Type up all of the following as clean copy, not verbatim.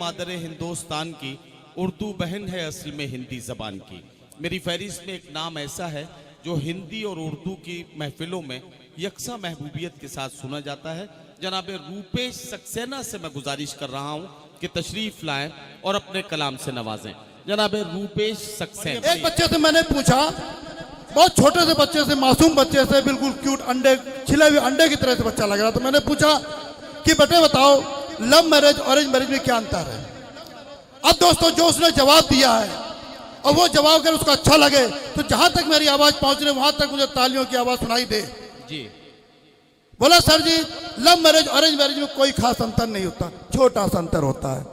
मादर हिंदुस्तान की, उर्दू बहन है असल में हिंदी जबान की। मेरी फहरिस्त में एक नाम ऐसा है जो हिंदी और उर्दू की महफिलों में यकसा महबूबियत के साथ सुना जाता है। जनाब रूपेश सक्सेना से मैं गुजारिश कर रहा हूं कि तशरीफ लाएं और अपने कलाम से नवाजें। जनाब रूपेश सक्सेना। एक बच्चे से मैंने पूछा, बहुत छोटे से बच्चे से, मासूम बच्चे से, बिल्कुल क्यूट, अंडे छिले हुए अंडे की तरह से बच्चा लग रहा, तो मैंने पूछा कि बेटे बताओ लव मैरिज ऑरेंज मैरिज में क्या अंतर है। अब दोस्तों जो उसने जवाब दिया है और वो जवाब अगर उसको अच्छा लगे तो जहां तक मेरी आवाज पहुंच रही वहां तक मुझे तालियों की आवाज सुनाई दे। जी बोला सर जी लव मैरिज ऑरेंज मैरिज में कोई खास अंतर नहीं होता, छोटा सा अंतर होता है।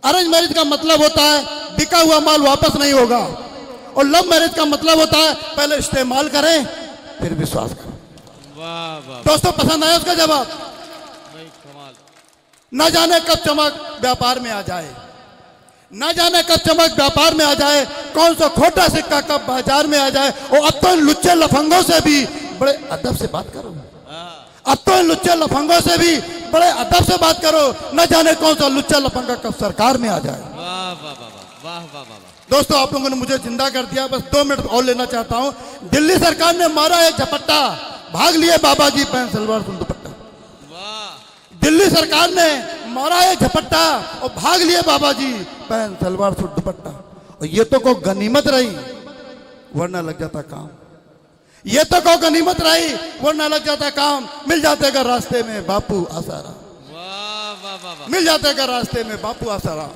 अरेंज मैरिज का मतलब होता है बिका हुआ माल वापस नहीं होगा, और लव मैरिज का मतलब होता है पहले इस्तेमाल करें फिर विश्वास करें। वाह वाह दोस्तों पसंद आया उसका जवाब? भाई कमाल। न जाने कब चमक व्यापार में आ जाए, न जाने कब चमक व्यापार में आ जाए, कौन सा खोटा सिक्का कब बाजार में आ जाए। और अब तो इन लुच्चे लफंगों से भी बड़े अदब से बात करो, अब तो इन लुच्चे लफंगों से भी बड़े अदब से बात करो, न जाने कौन सा लुच्चा लफंगा कब सरकार में आ जाए। वाह वाह वाह वाह वाह वाह। दोस्तों आप लोगों ने मुझे जिंदा कर दिया, बस 2 मिनट और लेना चाहता हूं। दिल्ली सरकार ने मारा है झपट्टा, भाग लिए बाबा जी पैंट सलवार सूट दुपट्टा। दिल्ली सरकार ने मारा है झपट्टा और भाग लिए बाबा जी पैंट सलवार सूट दुपट्टा। और ये तो को गनीमत रही वरना लग जाता काम, ये तो को गनीमत रही वरना लग जाता काम। मिल जाते अगर रास्ते में बापू आसारा, मिल जाते अगर रास्ते में बापू आसारा।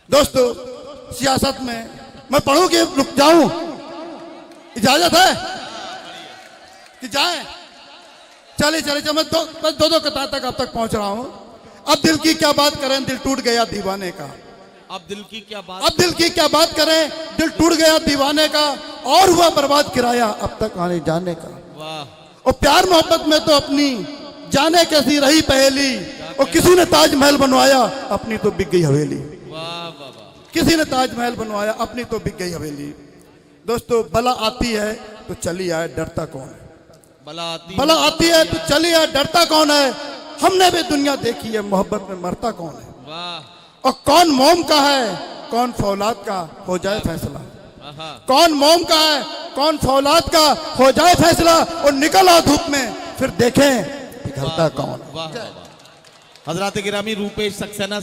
दोस्तों सियासत में मैं पढ़ूं कि रुक जाऊं? इजाजत है कि जाए? चलिए चलिए चलिए, मैं दो कतार तक अब तक पहुंच रहा हूं। अब दिल की क्या बात करें, दिल टूट गया दीवाने का। अब दिल की क्या बात, अब दिल की क्या बात करें, दिल टूट गया दीवाने का, और हुआ बर्बाद किराया अब तक आने जाने का। वाह। और प्यार मोहब्बत में तो अपनी जाने कैसी रही पहेली, और किसी ने ताजमहल बनवाया अपनी तो बिक गई हवेली। वाह वाह वाह। किसी ने ताजमहल बनवाया अपनी तो बिक गई हवेली। दोस्तों बला आती है तो चली आए, डरता कौन है? बला आती है तो चली आए, डरता कौन है? हमने भी दुनिया देखी है, मोहब्बत में मरता कौन है? वाह। और कौन मोम का है कौन फौलाद का, हो जाए फैसला। कौन मोम का है कौन फौलाद का, हो जाए फैसला। और निकल आओ धूप में फिर देखें पिघलता कौन। वाह वाह। हजरात गिरामी रूपेश सक्सेना